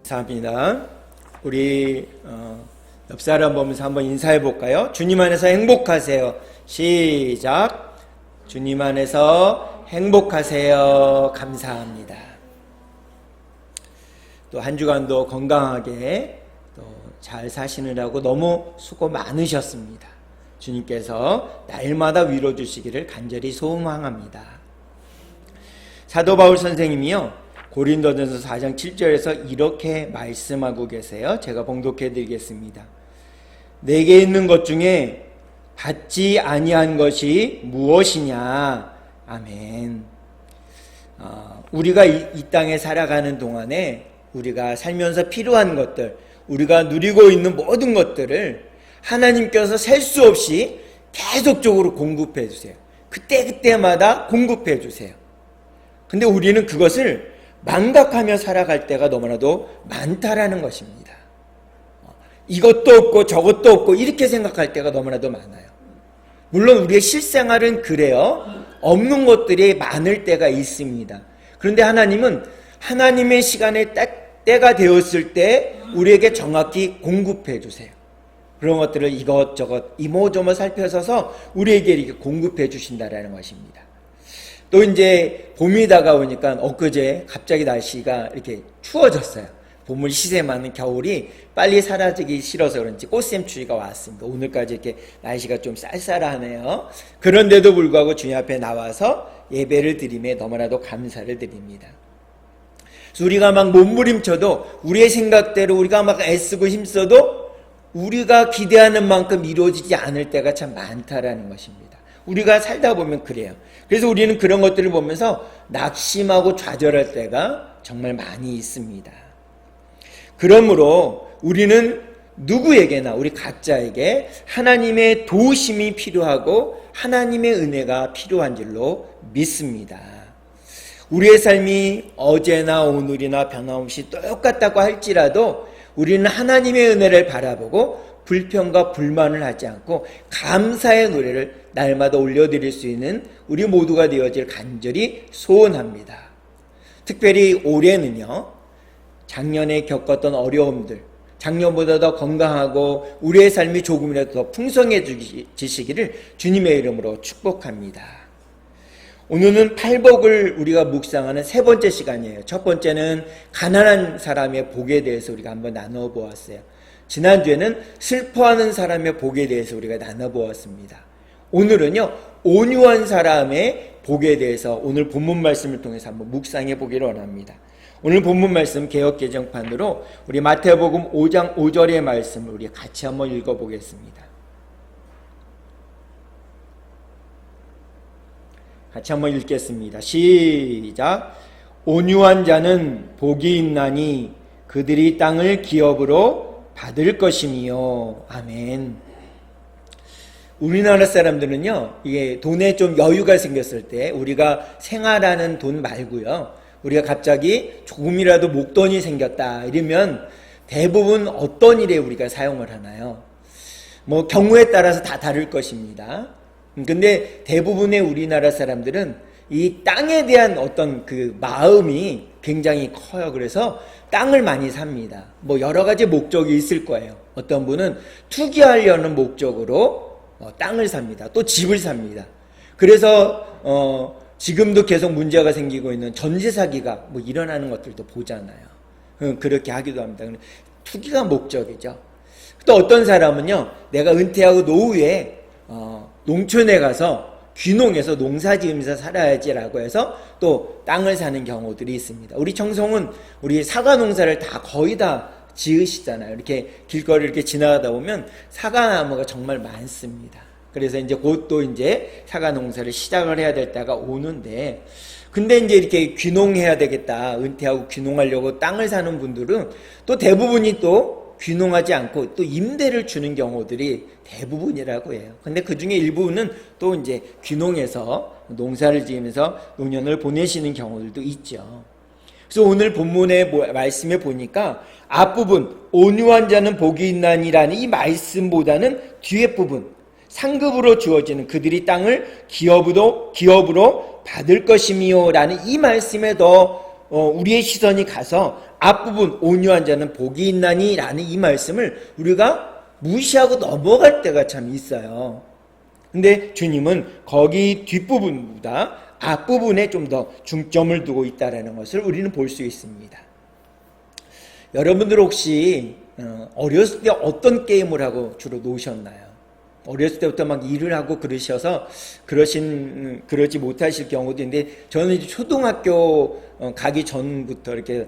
감사합니다. 우리 옆 사람 보면서 한번 인사해 볼까요? 주님 안에서 행복하세요. 시작. 주님 안에서 행복하세요. 감사합니다. 또 한 주간도 건강하게 또 잘 사시느라고 너무 수고 많으셨습니다. 주님께서 날마다 위로 주시기를 간절히 소망합니다. 사도 바울 선생님이요, 고린도전서 4장 7절에서 이렇게 말씀하고 계세요. 제가 봉독해 드리겠습니다. 내게 있는 것 중에 받지 아니한 것이 무엇이냐. 아멘. 우리가 이 땅에 살아가는 동안에 우리가 살면서 필요한 것들, 우리가 누리고 있는 모든 것들을 하나님께서 셀 수 없이 계속적으로 공급해 주세요. 그때마다 공급해 주세요. 근데 우리는 그것을 망각하며 살아갈 때가 너무나도 많다라는 것입니다. 이것도 없고 저것도 없고 이렇게 생각할 때가 너무나도 많아요. 물론 우리의 실생활은 그래요. 없는 것들이 많을 때가 있습니다. 그런데 하나님은 하나님의 시간에 때가 되었을 때 우리에게 정확히 공급해 주세요. 그런 것들을 이것저것 이모저모 살펴서 우리에게 이렇게 공급해 주신다라는 것입니다. 또 이제 봄이 다가오니까 엊그제 갑자기 날씨가 이렇게 추워졌어요. 봄을 시샘하는 겨울이 빨리 사라지기 싫어서 그런지 꽃샘추위가 왔습니다. 오늘까지 이렇게 날씨가 좀 쌀쌀하네요. 그런데도 불구하고 주님 앞에 나와서 예배를 드림에 너무나도 감사를 드립니다. 우리가 막 몸부림쳐도 우리의 생각대로 우리가 막 애쓰고 힘써도 우리가 기대하는 만큼 이루어지지 않을 때가 참 많다라는 것입니다. 우리가 살다 보면 그래요. 그래서 우리는 그런 것들을 보면서 낙심하고 좌절할 때가 정말 많이 있습니다. 그러므로 우리는 누구에게나 우리 각자에게 하나님의 도우심이 필요하고 하나님의 은혜가 필요한 줄로 믿습니다. 우리의 삶이 어제나 오늘이나 변함없이 똑같다고 할지라도 우리는 하나님의 은혜를 바라보고 불평과 불만을 하지 않고 감사의 노래를 날마다 올려드릴 수 있는 우리 모두가 되어질 간절히 소원합니다. 특별히 올해는요, 작년에 겪었던 어려움들, 작년보다 더 건강하고 우리의 삶이 조금이라도 더 풍성해지시기를 주님의 이름으로 축복합니다. 오늘은 팔복을 우리가 묵상하는 세 번째 시간이에요. 첫 번째는 가난한 사람의 복에 대해서 우리가 한번 나눠보았어요. 지난주에는 슬퍼하는 사람의 복에 대해서 우리가 나눠보았습니다. 오늘은요, 온유한 사람의 복에 대해서 오늘 본문 말씀을 통해서 한번 묵상해 보기를 원합니다. 오늘 본문 말씀 개역개정판으로 우리 마태복음 5장 5절의 말씀을 우리 같이 한번 읽어보겠습니다. 같이 한번 읽겠습니다. 시작. 온유한 자는 복이 있나니 그들이 땅을 기업으로 받을 것이니요. 아멘. 우리나라 사람들은요, 이게 돈에 좀 여유가 생겼을 때 우리가 생활하는 돈 말고요, 우리가 갑자기 조금이라도 목돈이 생겼다 이러면 대부분 어떤 일에 우리가 사용을 하나요? 뭐 경우에 따라서 다 다를 것입니다. 근데 대부분의 우리나라 사람들은 이 땅에 대한 어떤 그 마음이 굉장히 커요. 그래서 땅을 많이 삽니다. 뭐 여러 가지 목적이 있을 거예요. 어떤 분은 투기하려는 목적으로 땅을 삽니다. 또 집을 삽니다. 그래서 지금도 계속 문제가 생기고 있는 전세 사기가 뭐 일어나는 것들도 보잖아요. 그렇게 하기도 합니다. 투기가 목적이죠. 또 어떤 사람은요, 내가 은퇴하고 노후에 농촌에 가서 귀농해서 농사 지으면서 살아야지라고 해서 또 땅을 사는 경우들이 있습니다. 우리 청송은 우리 사과 농사를 다 거의 다 지으시잖아요. 이렇게 길거리 이렇게 지나가다 보면 사과나무가 정말 많습니다. 그래서 이제 곧 또 이제 사과 농사를 시작을 해야 될 때가 오는데, 근데 이제 이렇게 귀농해야 되겠다, 은퇴하고 귀농하려고 땅을 사는 분들은 또 대부분이 또 귀농하지 않고 또 임대를 주는 경우들이 대부분이라고 해요. 근데 그 중에 일부는 또 이제 귀농해서 농사를 지으면서 노년을 보내시는 경우들도 있죠. 그래서 오늘 본문의 말씀에 보니까 앞부분 온유한 자는 복이 있나니라는 이 말씀보다는 뒤에 부분 상급으로 주어지는 그들이 땅을 기업으로 받을 것이미요 라는 이 말씀에 더 우리의 시선이 가서 앞부분 온유한 자는 복이 있나니 라는 이 말씀을 우리가 무시하고 넘어갈 때가 참 있어요. 근데 주님은 거기 뒷부분보다 앞부분에 좀 더 중점을 두고 있다는 것을 우리는 볼 수 있습니다. 여러분들 혹시 어렸을 때 어떤 게임을 하고 주로 노셨나요? 어렸을 때부터 막 일을 하고 그러셔서 그러지 못하실 경우도 있는데, 저는 이제 초등학교 가기 전부터 이렇게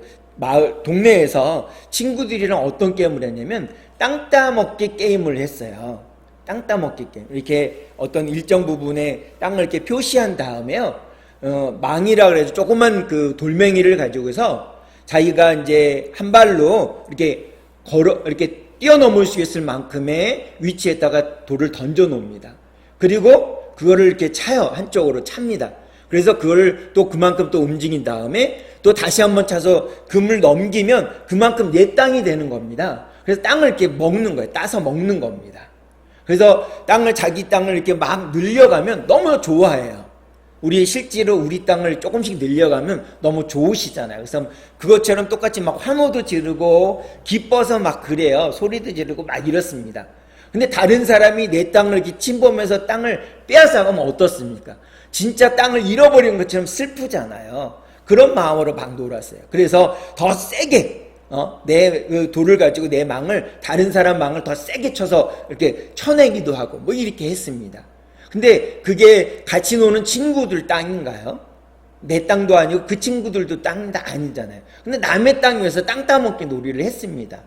동네에서 친구들이랑 어떤 게임을 했냐면 땅 따먹기 게임을 했어요. 땅 따먹기 게임. 이렇게 어떤 일정 부분에 땅을 이렇게 표시한 다음에요. 망이라 그래서 조그만 그 돌멩이를 가지고서 자기가 이제 한 발로 이렇게 뛰어넘을 수 있을 만큼의 위치에다가 돌을 던져 놓습니다. 그리고 그거를 이렇게 차요. 한쪽으로 찹니다. 그래서 그걸 또 그만큼 또 움직인 다음에 또 다시 한번 차서 금을 넘기면 그만큼 내 땅이 되는 겁니다. 그래서 땅을 이렇게 먹는 거예요. 따서 먹는 겁니다. 그래서 자기 땅을 이렇게 막 늘려가면 너무 좋아해요. 실제로 우리 땅을 조금씩 늘려가면 너무 좋으시잖아요. 그래서 그것처럼 똑같이 막 환호도 지르고 기뻐서 막 그래요. 소리도 지르고 막 이렇습니다. 근데 다른 사람이 내 땅을 이렇게 침범해서 땅을 빼앗아가면 어떻습니까? 진짜 땅을 잃어버린 것처럼 슬프잖아요. 그런 마음으로 막 놀았어요. 그래서 더 세게 내 돌을 가지고 내 망을, 다른 사람 망을 더 세게 쳐서 이렇게 쳐내기도 하고 뭐 이렇게 했습니다. 근데 그게 같이 노는 친구들 땅인가요? 내 땅도 아니고 그 친구들도 땅 다 아니잖아요. 근데 남의 땅 위에서 땅 따먹기 놀이를 했습니다.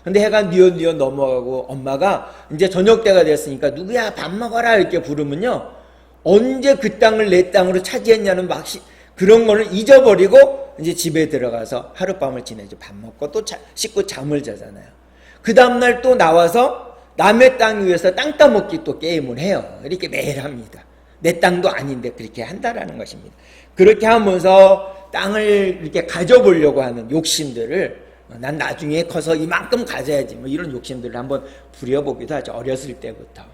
근데 해가 뉘엿뉘엿 넘어가고 엄마가 이제 저녁 때가 됐으니까 누구야 밥 먹어라 이렇게 부르면요, 언제 그 땅을 내 땅으로 차지했냐는 막 그런 거를 잊어버리고 이제 집에 들어가서 하룻밤을 지내죠. 밥 먹고 또 씻고 잠을 자잖아요. 그 다음날 또 나와서 남의 땅 위에서 땅 따먹기 또 게임을 해요. 이렇게 매일 합니다. 내 땅도 아닌데 그렇게 한다라는 것입니다. 그렇게 하면서 땅을 이렇게 가져보려고 하는 욕심들을, 난 나중에 커서 이만큼 가져야지 뭐 이런 욕심들을 한번 부려보기도 하죠. 어렸을 때부터.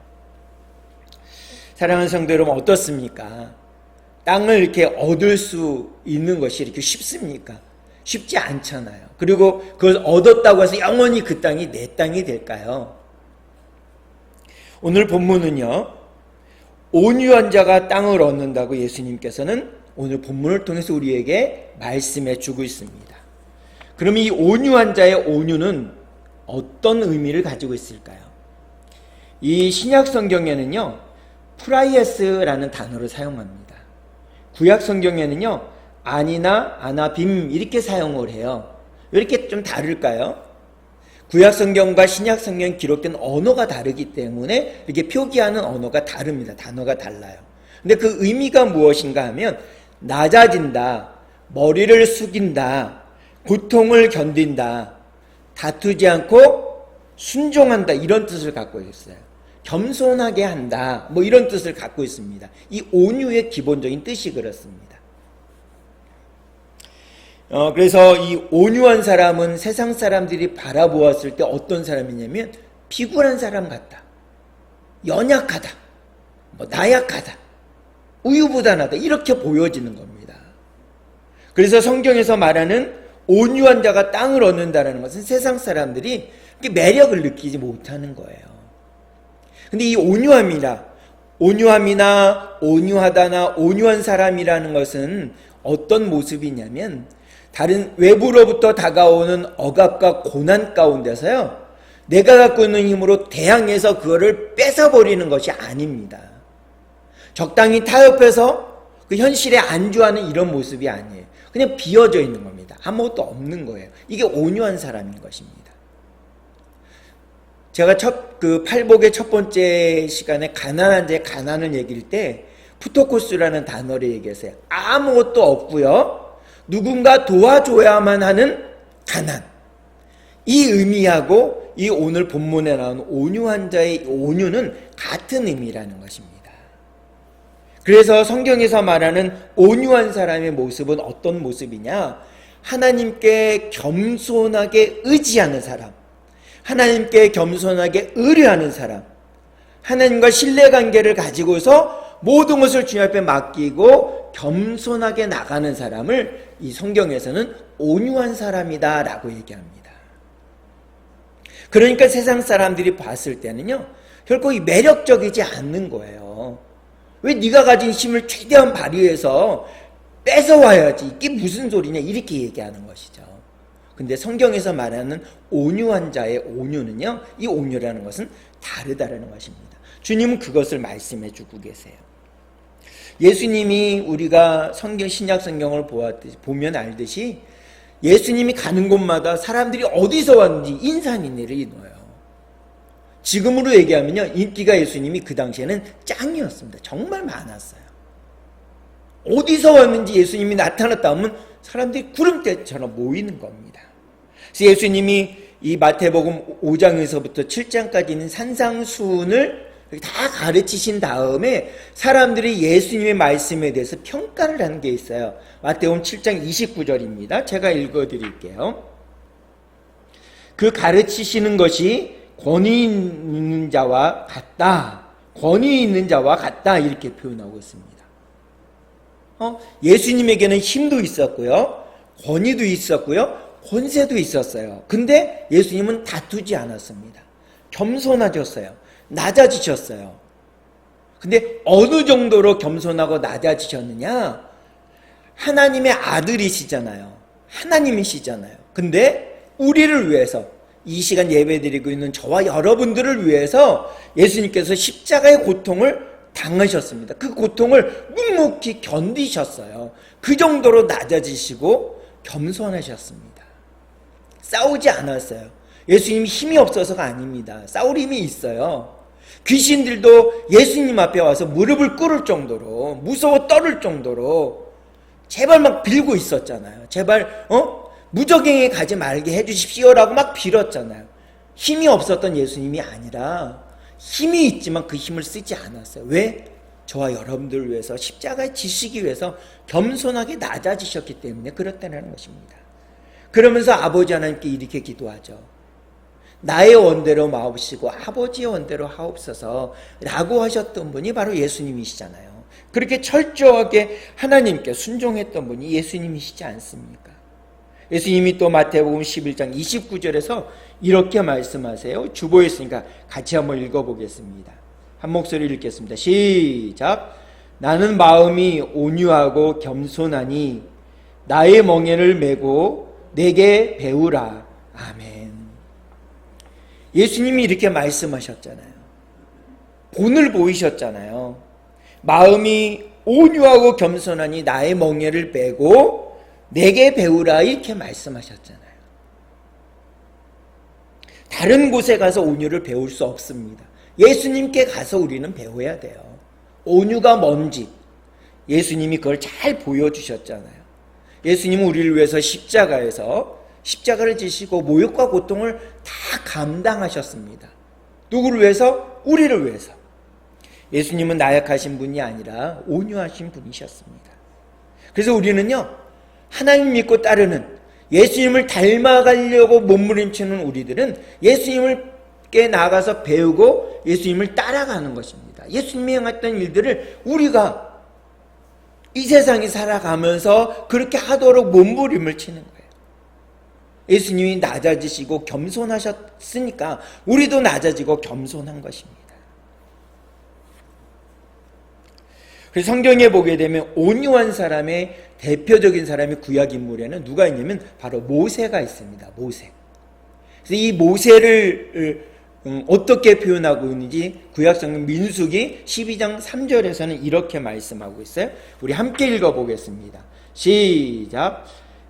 사랑하는 성도 여러분, 어떻습니까? 땅을 이렇게 얻을 수 있는 것이 이렇게 쉽습니까? 쉽지 않잖아요. 그리고 그걸 얻었다고 해서 영원히 그 땅이 내 땅이 될까요? 오늘 본문은요, 온유한 자가 땅을 얻는다고 예수님께서는 오늘 본문을 통해서 우리에게 말씀해 주고 있습니다. 그럼 이 온유한 자의 온유는 어떤 의미를 가지고 있을까요? 이 신약 성경에는요, 프라이에스라는 단어를 사용합니다. 구약 성경에는요, 아니나 아나빔 이렇게 사용을 해요. 왜 이렇게 좀 다를까요? 구약 성경과 신약 성경 기록된 언어가 다르기 때문에 이렇게 표기하는 언어가 다릅니다. 단어가 달라요. 근데 그 의미가 무엇인가 하면 낮아진다, 머리를 숙인다, 고통을 견딘다, 다투지 않고 순종한다, 이런 뜻을 갖고 있어요. 겸손하게 한다, 뭐 이런 뜻을 갖고 있습니다. 이 온유의 기본적인 뜻이 그렇습니다. 그래서 이 온유한 사람은 세상 사람들이 바라보았을 때 어떤 사람이냐면 피곤한 사람 같다, 연약하다, 뭐 나약하다, 우유부단하다, 이렇게 보여지는 겁니다. 그래서 성경에서 말하는 온유한 자가 땅을 얻는다는 것은 세상 사람들이 매력을 느끼지 못하는 거예요. 근데 이 온유함이나 온유하다나 온유한 사람이라는 것은 어떤 모습이냐면 다른 외부로부터 다가오는 억압과 고난 가운데서요, 내가 갖고 있는 힘으로 대항해서 그거를 뺏어버리는 것이 아닙니다. 적당히 타협해서 그 현실에 안주하는 이런 모습이 아니에요. 그냥 비어져 있는 겁니다. 아무것도 없는 거예요. 이게 온유한 사람인 것입니다. 제가 팔복의 첫 번째 시간에 가난한 자의 가난을 얘기할 때 푸토코스라는 단어를 얘기했어요. 아무것도 없고요, 누군가 도와줘야만 하는 가난. 이 의미하고 이 오늘 본문에 나온 온유한 자의 온유는 같은 의미라는 것입니다. 그래서 성경에서 말하는 온유한 사람의 모습은 어떤 모습이냐? 하나님께 겸손하게 의지하는 사람, 하나님께 겸손하게 의뢰하는 사람, 하나님과 신뢰관계를 가지고서 모든 것을 주님 앞에 맡기고 겸손하게 나가는 사람을 이 성경에서는 온유한 사람이다 라고 얘기합니다. 그러니까 세상 사람들이 봤을 때는요, 결코 매력적이지 않는 거예요. 왜 네가 가진 힘을 최대한 발휘해서 뺏어와야지, 이게 무슨 소리냐, 이렇게 얘기하는 것이죠. 근데 성경에서 말하는 온유한 자의 온유는요, 이 온유라는 것은 다르다라는 것입니다. 주님은 그것을 말씀해 주고 계세요. 예수님이 우리가 신약 성경을 보면 알듯이 예수님이 가는 곳마다 사람들이 어디서 왔는지 인사인내를 넣어요. 지금으로 얘기하면요, 인기가 예수님이 그 당시에는 짱이었습니다. 정말 많았어요. 어디서 왔는지 예수님이 나타났다 하면 사람들이 구름대처럼 모이는 겁니다. 그래서 예수님이 이 마태복음 5장에서부터 7장까지 있는 산상수훈을 다 가르치신 다음에 사람들이 예수님의 말씀에 대해서 평가를 하는 게 있어요. 마태복음 7장 29절입니다. 제가 읽어드릴게요. 그 가르치시는 것이 권위 있는 자와 같다. 권위 있는 자와 같다. 이렇게 표현하고 있습니다. 예수님에게는 힘도 있었고요. 권위도 있었고요. 권세도 있었어요. 근데 예수님은 다투지 않았습니다. 겸손하셨어요. 낮아지셨어요. 근데 어느 정도로 겸손하고 낮아지셨느냐? 하나님의 아들이시잖아요. 하나님이시잖아요. 근데 우리를 위해서, 이 시간 예배드리고 있는 저와 여러분들을 위해서 예수님께서 십자가의 고통을 당하셨습니다. 그 고통을 묵묵히 견디셨어요. 그 정도로 낮아지시고 겸손하셨습니다. 싸우지 않았어요. 예수님이 힘이 없어서가 아닙니다. 싸울 힘이 있어요. 귀신들도 예수님 앞에 와서 무릎을 꿇을 정도로, 무서워 떨을 정도로 제발 막 빌고 있었잖아요. 제발 무적행에 가지 말게 해주십시오라고 막 빌었잖아요. 힘이 없었던 예수님이 아니라 힘이 있지만 그 힘을 쓰지 않았어요. 왜? 저와 여러분들을 위해서 십자가에 지시기 위해서 겸손하게 낮아지셨기 때문에 그렇다는 것입니다. 그러면서 아버지 하나님께 이렇게 기도하죠. 나의 원대로 마옵시고 아버지의 원대로 하옵소서 라고 하셨던 분이 바로 예수님이시잖아요. 그렇게 철저하게 하나님께 순종했던 분이 예수님이시지 않습니까? 예수님이 또 마태복음 11장 29절에서 이렇게 말씀하세요. 주보했으니까 같이 한번 읽어보겠습니다. 한 목소리 읽겠습니다. 시작. 나는 마음이 온유하고 겸손하니 나의 멍에를 메고 내게 배우라. 아멘. 예수님이 이렇게 말씀하셨잖아요. 본을 보이셨잖아요. 마음이 온유하고 겸손하니 나의 멍에를 메고 내게 배우라 이렇게 말씀하셨잖아요. 다른 곳에 가서 온유를 배울 수 없습니다. 예수님께 가서 우리는 배워야 돼요. 온유가 뭔지 예수님이 그걸 잘 보여주셨잖아요. 예수님은 우리를 위해서 십자가를 지시고 모욕과 고통을 다 감당하셨습니다. 누구를 위해서? 우리를 위해서. 예수님은 나약하신 분이 아니라 온유하신 분이셨습니다. 그래서 우리는요, 하나님 믿고 따르는, 예수님을 닮아가려고 몸부림치는 우리들은 예수님께 나가서 배우고 예수님을 따라가는 것입니다. 예수님이 행했던 일들을 우리가 이 세상에 살아가면서 그렇게 하도록 몸부림을 치는 거예요. 예수님이 낮아지시고 겸손하셨으니까 우리도 낮아지고 겸손한 것입니다. 그래서 성경에 보게 되면 온유한 사람의 대표적인 사람이 구약 인물에는 누가 있냐면 바로 모세가 있습니다. 모세. 그래서 이 모세를 어떻게 표현하고 있는지 구약성경 민수기 12장 3절에서는 이렇게 말씀하고 있어요. 우리 함께 읽어보겠습니다. 시작.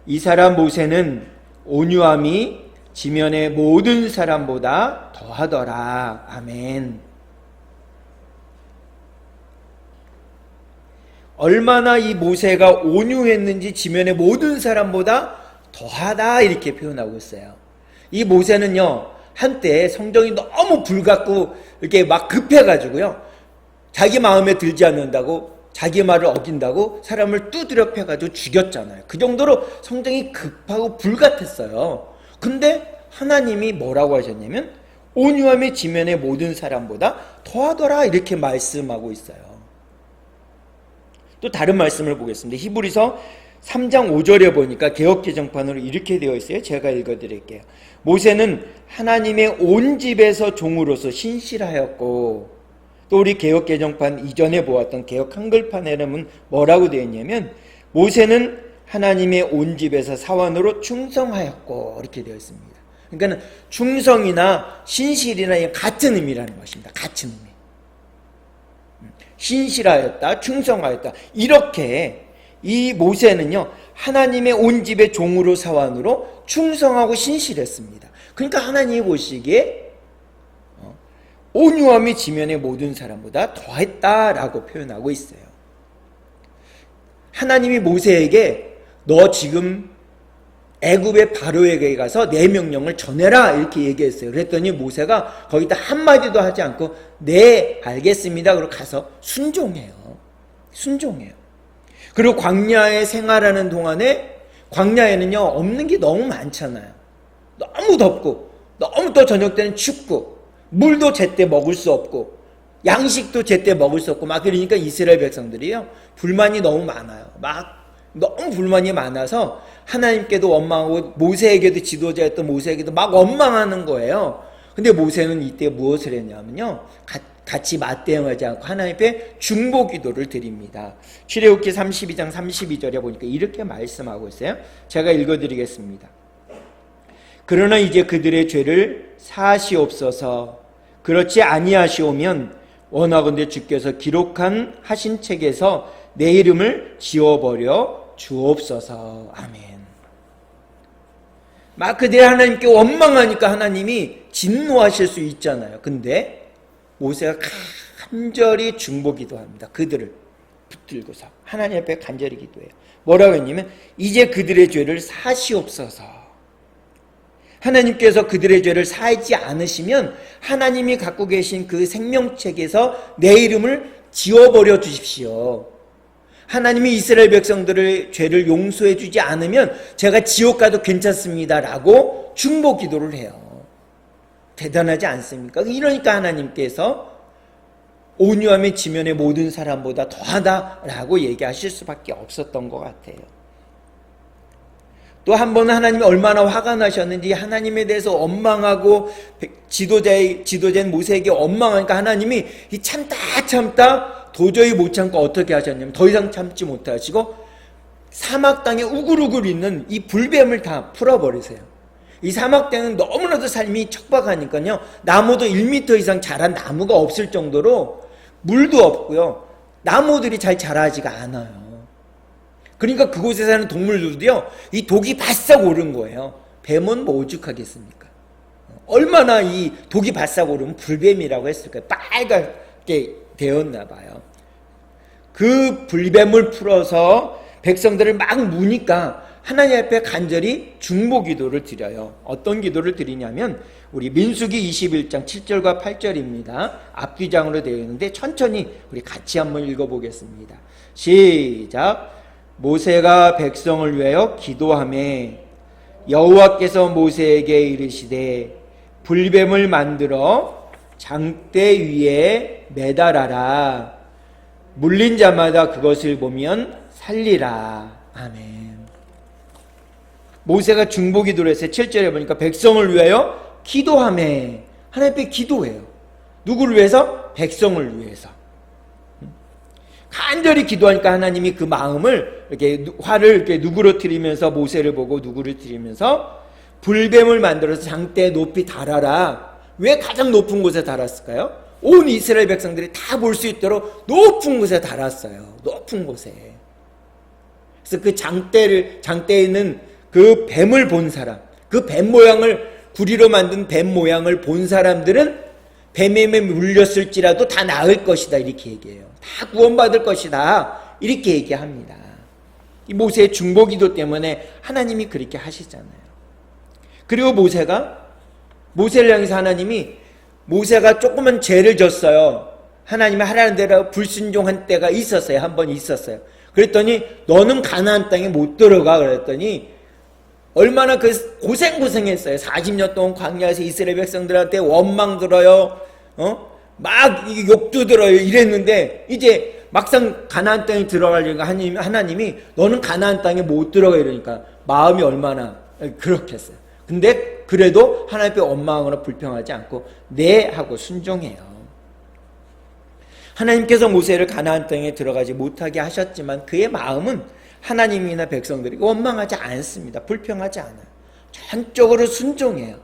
이 사람 모세는 온유함이 지면의 모든 사람보다 더하더라. 아멘. 얼마나 이 모세가 온유했는지 지면의 모든 사람보다 더하다 이렇게 표현하고 있어요. 이 모세는요, 한때 성정이 너무 불같고 이렇게 막 급해가지고요, 자기 마음에 들지 않는다고, 자기 말을 어긴다고 사람을 두드려 패가지고 죽였잖아요. 그 정도로 성정이 급하고 불같았어요. 근데 하나님이 뭐라고 하셨냐면 온유함이 지면의 모든 사람보다 더하더라 이렇게 말씀하고 있어요. 또 다른 말씀을 보겠습니다. 히브리서 3장 5절에 보니까 개역개정판으로 이렇게 되어 있어요. 제가 읽어드릴게요. 모세는 하나님의 온 집에서 종으로서 신실하였고, 또 우리 개역개정판 이전에 보았던 개역 한글판에는 뭐라고 되어 있냐면, 모세는 하나님의 온 집에서 사원으로 충성하였고, 이렇게 되어 있습니다. 그러니까 충성이나 신실이나 같은 의미라는 것입니다. 같은 의미. 신실하였다, 충성하였다. 이렇게 이 모세는요, 하나님의 온 집의 종으로 사원으로 충성하고 신실했습니다. 그러니까 하나님이 보시기에 온유함이 지면의 모든 사람보다 더했다라고 표현하고 있어요. 하나님이 모세에게 너 지금 애굽의 바로에게 가서 내 명령을 전해라 이렇게 얘기했어요. 그랬더니 모세가 거기다 한마디도 하지 않고 네 알겠습니다 그러고 가서 순종해요. 그리고 광야에 생활하는 동안에 광야에는요 없는 게 너무 많잖아요. 너무 덥고 너무 또 저녁 때는 춥고 물도 제때 먹을 수 없고 양식도 제때 먹을 수 없고 막 그러니까 이스라엘 백성들이요 불만이 너무 많아요. 너무 불만이 많아서 하나님께도 원망하고 모세에게도 지도자였던 모세에게도 막 원망하는 거예요. 근데 모세는 이때 무엇을 했냐면요 같이 맞대응하지 않고 하나님 앞에 중보 기도를 드립니다. 출애굽기 32장 32절에 보니까 이렇게 말씀하고 있어요. 제가 읽어드리겠습니다. 그러나 이제 그들의 죄를 사하시옵소서. 그렇지 아니하시오면 원하건대 주께서 기록한 하신 책에서 내 이름을 지워버려 주옵소서. 아멘. 막 그들이 하나님께 원망하니까 하나님이 진노하실 수 있잖아요. 근데 모세가 간절히 중보 기도합니다. 그들을 붙들고서 하나님 앞에 간절히 기도해요. 뭐라고 했냐면 이제 그들의 죄를 사시옵소서. 하나님께서 그들의 죄를 사하지 않으시면 하나님이 갖고 계신 그 생명책에서 내 이름을 지워버려 주십시오. 하나님이 이스라엘 백성들의 죄를 용서해 주지 않으면 제가 지옥 가도 괜찮습니다 라고 중보 기도를 해요. 대단하지 않습니까? 이러니까 하나님께서 온유함의 지면의 모든 사람보다 더하다라고 얘기하실 수밖에 없었던 것 같아요. 또 한 번은 하나님이 얼마나 화가 나셨는지 하나님에 대해서 원망하고 지도자인 모세에게 원망하니까 하나님이 참다 도저히 못 참고 어떻게 하셨냐면 더 이상 참지 못하시고 사막 땅에 우글우글 있는 이 불뱀을 다 풀어버리세요. 이 사막 땅은 너무나도 삶이 척박하니까요 나무도 1m 이상 자란 나무가 없을 정도로 물도 없고요 나무들이 잘 자라지가 않아요. 그러니까 그곳에 사는 동물들도요 이 독이 바싹 오른 거예요. 뱀은 뭐 오죽하겠습니까? 얼마나 이 독이 바싹 오르면 불뱀이라고 했을까요? 빨갛게 되었나 봐요. 그 불뱀을 풀어서 백성들을 막 무니까 하나님 앞에 간절히 중보 기도를 드려요. 어떤 기도를 드리냐면 우리 민수기 21장 7절과 8절입니다. 앞뒤장으로 되어 있는데 천천히 우리 같이 한번 읽어보겠습니다. 시작. 모세가 백성을 위하여 기도하매 여호와께서 모세에게 이르시되 불뱀을 만들어 장대 위에 매달아라. 물린 자마다 그것을 보면 살리라. 아멘. 모세가 중보 기도를 했어요. 7절에 보니까 백성을 위하여 기도하매 하나님 앞에 기도해요. 누구를 위해서? 백성을 위해서. 간절히 기도하니까 하나님이 그 마음을 이렇게 화를 이렇게 누그러뜨리면서 모세를 보고 누그러뜨리면서 불뱀을 만들어서 장대에 높이 달아라. 왜 가장 높은 곳에 달았을까요? 온 이스라엘 백성들이 다 볼 수 있도록 높은 곳에 달았어요. 높은 곳에. 그래서 그 장대에 있는 그 뱀을 본 사람, 그 뱀 모양을 구리로 만든 뱀 모양을 본 사람들은 뱀에 물렸을지라도 다 나을 것이다 이렇게 얘기해요. 다 구원받을 것이다 이렇게 얘기합니다. 이 모세의 중보기도 때문에 하나님이 그렇게 하시잖아요. 그리고 모세를 향해서 하나님이 모세가 조그만 죄를 졌어요. 하나님이 하라는 대로 불순종한 때가 있었어요. 한 번 있었어요. 그랬더니 너는 가나안 땅에 못 들어가 그랬더니 얼마나 그 고생했어요. 40년 동안 광야에서 이스라엘 백성들한테 원망 들어요. 막 욕도 들어요. 이랬는데 이제 막상 가나안 땅에 들어가려니까 하나님이 너는 가나안 땅에 못 들어가 이러니까 마음이 얼마나 그렇겠어요. 근데 그래도 하나님 앞에 원망하거나 불평하지 않고 네 하고 순종해요. 하나님께서 모세를 가나안 땅에 들어가지 못하게 하셨지만 그의 마음은 하나님이나 백성들이 원망하지 않습니다. 불평하지 않아요. 전적으로 순종해요.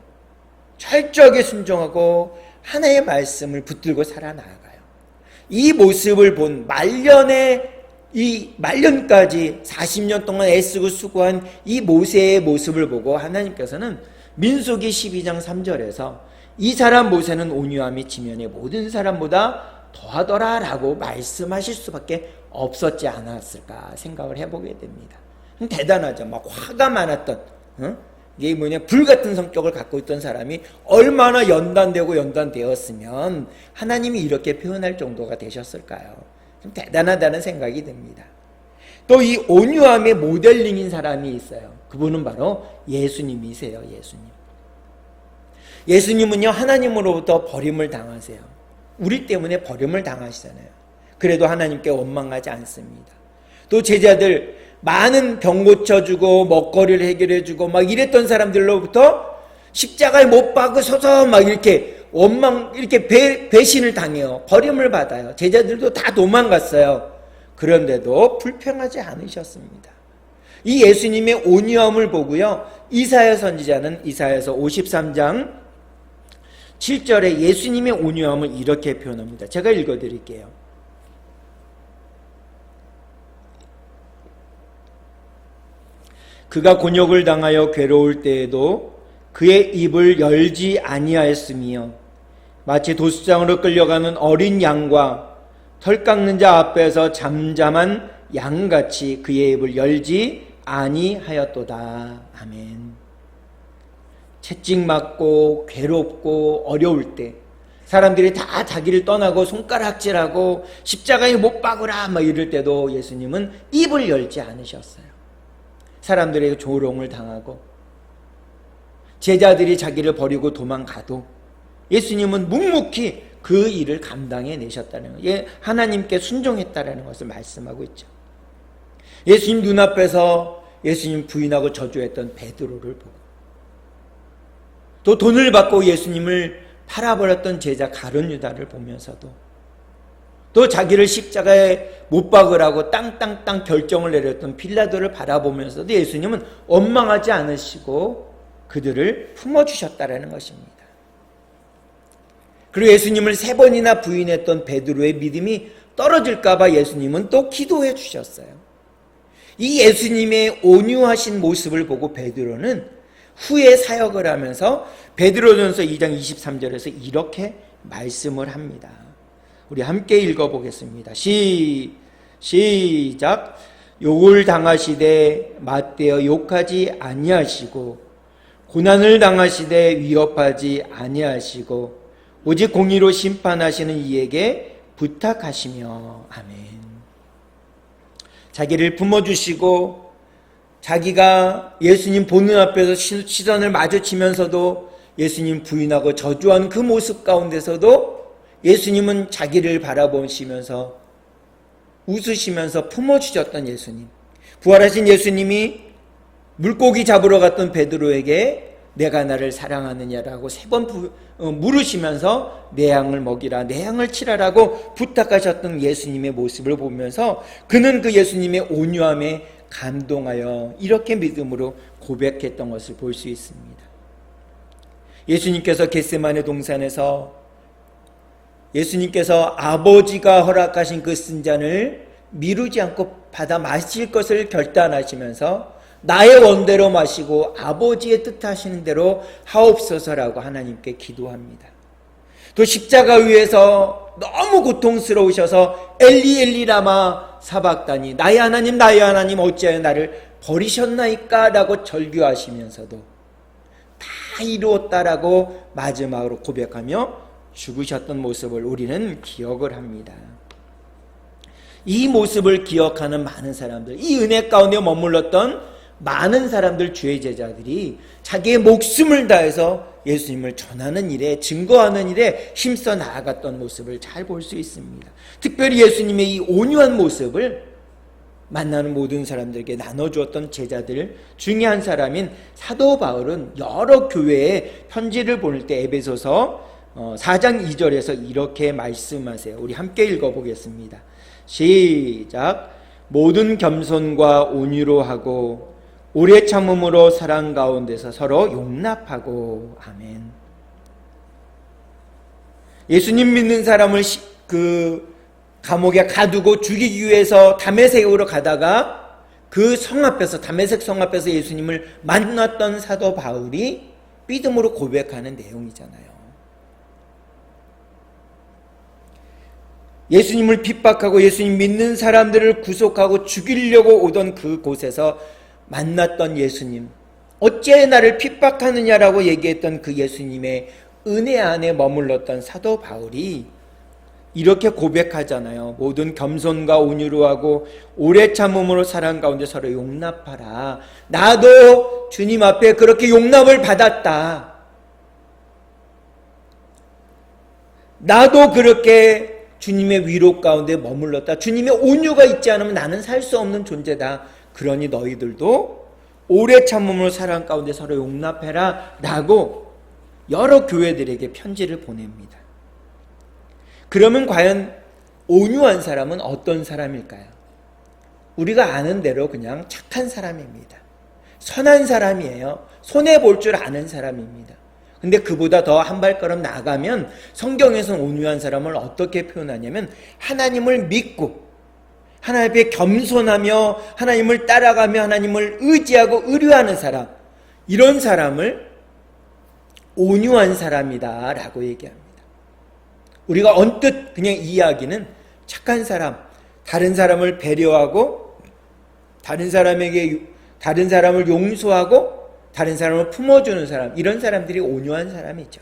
철저하게 순종하고 하나님의 말씀을 붙들고 살아나가요. 이 모습을 본 말년까지 40년 동안 애쓰고 수고한 이 모세의 모습을 보고 하나님께서는 민수기 12장 3절에서 이 사람 모세는 온유함이 지면의 모든 사람보다 더하더라 라고 말씀하실 수밖에 없었지 않았을까 생각을 해보게 됩니다. 대단하죠. 막 화가 많았던 이게 불같은 성격을 갖고 있던 사람이 얼마나 연단되었으면 하나님이 이렇게 표현할 정도가 되셨을까요? 좀 대단하다는 생각이 듭니다. 또 이 온유함의 모델링인 사람이 있어요. 그분은 바로 예수님이세요. 예수님은요 하나님으로부터 버림을 당하세요. 우리 때문에 버림을 당하시잖아요. 그래도 하나님께 원망하지 않습니다. 또 제자들 많은 병 고쳐주고 먹거리를 해결해주고 막 이랬던 사람들로부터 십자가에 못 박으셔서 막 이렇게 배신을 당해요. 버림을 받아요. 제자들도 다 도망갔어요. 그런데도 불평하지 않으셨습니다. 이 예수님의 온유함을 보고요 이사야 선지자는 이사야서 53장 7절에 예수님의 온유함을 이렇게 표현합니다. 제가 읽어드릴게요. 그가 곤욕을 당하여 괴로울 때에도 그의 입을 열지 아니하였으며 마치 도수장으로 끌려가는 어린 양과 털 깎는 자 앞에서 잠잠한 양같이 그의 입을 열지 아니하였도다. 아멘. 채찍맞고 괴롭고 어려울 때 사람들이 다 자기를 떠나고 손가락질하고 십자가에 못 박으라 막 이럴 때도 예수님은 입을 열지 않으셨어요. 사람들에게 조롱을 당하고 제자들이 자기를 버리고 도망가도 예수님은 묵묵히 그 일을 감당해 내셨다는 거예요. 하나님께 순종했다라는 것을 말씀하고 있죠. 예수님 눈앞에서 예수님 부인하고 저주했던 베드로를 보고 또 돈을 받고 예수님을 팔아버렸던 제자 가룟 유다를 보면서도 또 자기를 십자가에 못 박으라고 땅땅땅 결정을 내렸던 빌라도를 바라보면서도 예수님은 원망하지 않으시고 그들을 품어주셨다라는 것입니다. 그리고 예수님을 3번이나 부인했던 베드로의 믿음이 떨어질까 봐 예수님은 또 기도해 주셨어요. 이 예수님의 온유하신 모습을 보고 베드로는 후에 사역을 하면서 베드로전서 2장 23절에서 이렇게 말씀을 합니다. 우리 함께 읽어보겠습니다. 시작. 욕을 당하시되 맞대어 욕하지 아니하시고 고난을 당하시되 위협하지 아니하시고 오직 공의로 심판하시는 이에게 부탁하시며. 아멘. 자기를 품어주시고 자기가 예수님 보는 앞에서 시선을 마주치면서도 예수님 부인하고 저주한 그 모습 가운데서도 예수님은 자기를 바라보시면서 웃으시면서 품어주셨던 예수님, 부활하신 예수님이 물고기 잡으러 갔던 베드로에게 내가 나를 사랑하느냐라고 3번 물으시면서 내 양을 먹이라, 내 양을 치라라고 부탁하셨던 예수님의 모습을 보면서 그는 그 예수님의 온유함에 감동하여 이렇게 믿음으로 고백했던 것을 볼 수 있습니다. 예수님께서 겟세마네 동산에서 예수님께서 아버지가 허락하신 그 쓴 잔을 미루지 않고 받아 마실 것을 결단하시면서 나의 원대로 마시고 아버지의 뜻하시는 대로 하옵소서라고 하나님께 기도합니다. 또 십자가 위에서 너무 고통스러우셔서 엘리 엘리 라마 사박다니 나의 하나님 어찌하여 나를 버리셨나이까 라고 절규하시면서도 다 이루었다라고 마지막으로 고백하며 죽으셨던 모습을 우리는 기억을 합니다. 이 모습을 기억하는 많은 사람들, 이 은혜 가운데 머물렀던 많은 사람들, 주의 제자들이 자기의 목숨을 다해서 예수님을 전하는 일에, 증거하는 일에 힘써 나아갔던 모습을 잘 볼 수 있습니다. 특별히 예수님의 이 온유한 모습을 만나는 모든 사람들에게 나눠주었던 제자들 중에 한 사람인 사도 바울은 여러 교회에 편지를 보낼 때 에베소서 4장 2절에서 이렇게 말씀하세요. 우리 함께 읽어보겠습니다. 시작. 모든 겸손과 온유로 하고 오래 참음으로 사랑 가운데서 서로 용납하고. 아멘. 예수님 믿는 사람을 감옥에 가두고 죽이기 위해서 다메섹으로 가다가 그 성 앞에서, 다메섹 성 앞에서 예수님을 만났던 사도 바울이 믿음으로 고백하는 내용이잖아요. 예수님을 핍박하고 예수님 믿는 사람들을 구속하고 죽이려고 오던 그곳에서 만났던 예수님, 어찌 나를 핍박하느냐라고 얘기했던 그 예수님의 은혜 안에 머물렀던 사도 바울이 이렇게 고백하잖아요. 모든 겸손과 온유로 하고 오래 참음으로 사랑 가운데 서로 용납하라. 나도 주님 앞에 그렇게 용납을 받았다. 나도 그렇게 주님의 위로 가운데 머물렀다. 주님의 온유가 있지 않으면 나는 살 수 없는 존재다. 그러니 너희들도 오래 참음으로 사랑 가운데 서로 용납해라 라고 여러 교회들에게 편지를 보냅니다. 그러면 과연 온유한 사람은 어떤 사람일까요? 우리가 아는 대로 그냥 착한 사람입니다. 선한 사람이에요. 손해볼 줄 아는 사람입니다. 근데 그보다 더 한 발걸음 나아가면 성경에서는 온유한 사람을 어떻게 표현하냐면 하나님을 믿고 하나님 앞에 겸손하며 하나님을 따라가며 하나님을 의지하고 의뢰하는 사람, 이런 사람을 온유한 사람이다 라고 얘기합니다. 우리가 언뜻 그냥 이야기는 착한 사람, 다른 사람을 배려하고 다른 사람을 용서하고 다른 사람을 품어주는 사람, 이런 사람들이 온유한 사람이죠.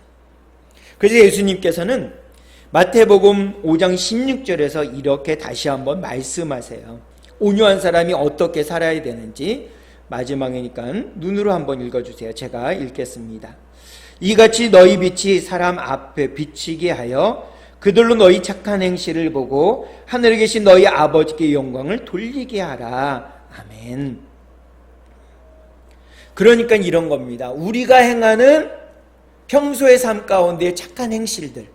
그래서 예수님께서는 마태복음 5장 16절에서 이렇게 다시 한번 말씀하세요. 온유한 사람이 어떻게 살아야 되는지 마지막이니까 눈으로 한번 읽어주세요. 제가 읽겠습니다. 이같이 너희 빛이 사람 앞에 비치게 하여 그들로 너희 착한 행실을 보고 하늘에 계신 너희 아버지께 영광을 돌리게 하라. 아멘. 그러니까 이런 겁니다. 우리가 행하는 평소의 삶 가운데 착한 행실들,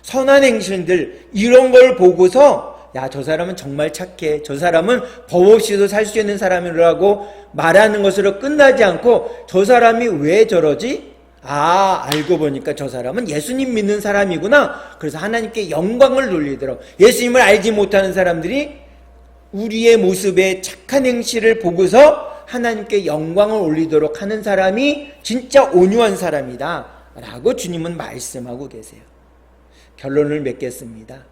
선한 행실들, 이런 걸 보고서 야, 저 사람은 정말 착해, 저 사람은 법 없이도 살 수 있는 사람이라고 말하는 것으로 끝나지 않고 저 사람이 왜 저러지? 알고 보니까 저 사람은 예수님 믿는 사람이구나. 그래서 하나님께 영광을 돌리도록, 예수님을 알지 못하는 사람들이 우리의 모습에 착한 행실을 보고서 하나님께 영광을 올리도록 하는 사람이 진짜 온유한 사람이다 라고 주님은 말씀하고 계세요. 결론을 맺겠습니다.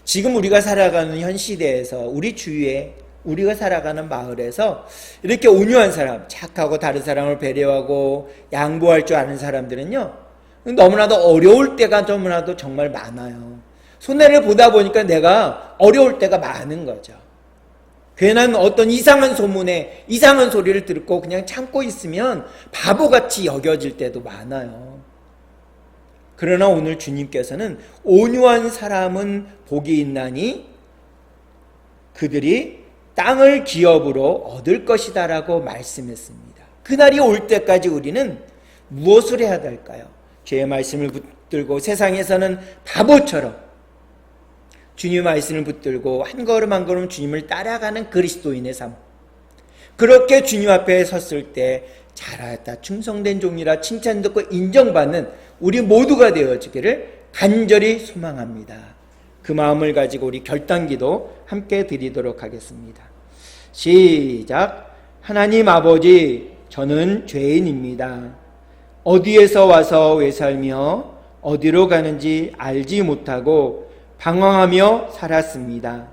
지금 우리가 살아가는 현 시대에서 우리 주위에, 우리가 살아가는 마을에서 이렇게 온유한 사람, 착하고 다른 사람을 배려하고 양보할 줄 아는 사람들은요, 너무나도 어려울 때가 너무나도 정말 많아요. 손해를 보다 보니까 내가 어려울 때가 많은 거죠. 괜한 어떤 이상한 소문에 이상한 소리를 듣고 그냥 참고 있으면 바보같이 여겨질 때도 많아요. 그러나 오늘 주님께서는 온유한 사람은 복이 있나니 그들이 땅을 기업으로 얻을 것이다 라고 말씀했습니다. 그날이 올 때까지 우리는 무엇을 해야 될까요? 죄의 말씀을 붙들고 세상에서는 바보처럼 주님의 말씀을 붙들고 한 걸음 한 걸음 주님을 따라가는 그리스도인의 삶, 그렇게 주님 앞에 섰을 때 잘하였다, 충성된 종이라 칭찬 듣고 인정받는 우리 모두가 되어지기를 간절히 소망합니다. 그 마음을 가지고 우리 결단기도 함께 드리도록 하겠습니다. 시작. 하나님 아버지, 저는 죄인입니다. 어디에서 와서 왜 살며 어디로 가는지 알지 못하고 방황하며 살았습니다.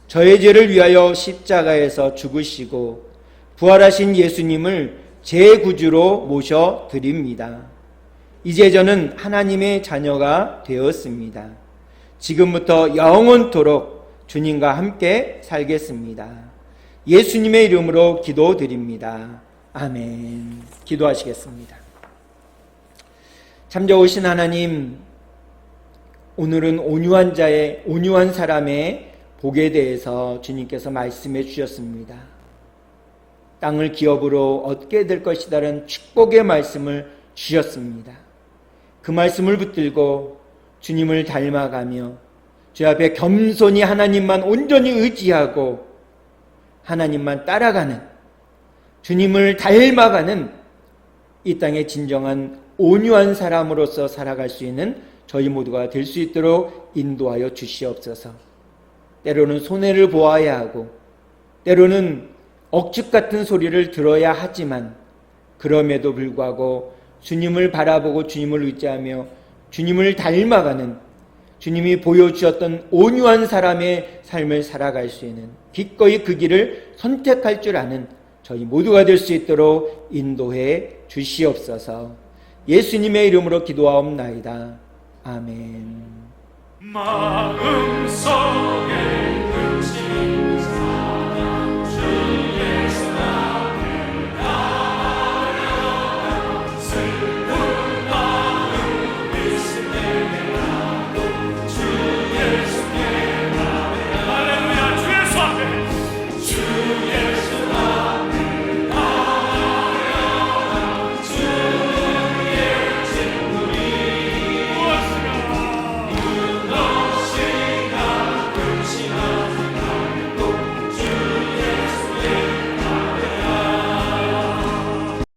저의 죄를 위하여 십자가에서 죽으시고 부활하신 예수님을 제 구주로 모셔 드립니다. 이제 저는 하나님의 자녀가 되었습니다. 지금부터 영원토록 주님과 함께 살겠습니다. 예수님의 이름으로 기도드립니다. 아멘. 기도하시겠습니다. 참 좋으신 하나님, 오늘은 온유한 사람의 복에 대해서 주님께서 말씀해 주셨습니다. 땅을 기업으로 얻게 될 것이다라는 축복의 말씀을 주셨습니다. 그 말씀을 붙들고 주님을 닮아가며 주 앞에 겸손히 하나님만 온전히 의지하고 하나님만 따라가는, 주님을 닮아가는 이 땅의 진정한 온유한 사람으로서 살아갈 수 있는 저희 모두가 될 수 있도록 인도하여 주시옵소서. 때로는 손해를 보아야 하고 때로는 억측 같은 소리를 들어야 하지만 그럼에도 불구하고 주님을 바라보고 주님을 의지하며 주님을 닮아가는, 주님이 보여주셨던 온유한 사람의 삶을 살아갈 수 있는, 기꺼이 그 길을 선택할 줄 아는 저희 모두가 될 수 있도록 인도해 주시옵소서. 예수님의 이름으로 기도하옵나이다. 아멘. 마음속에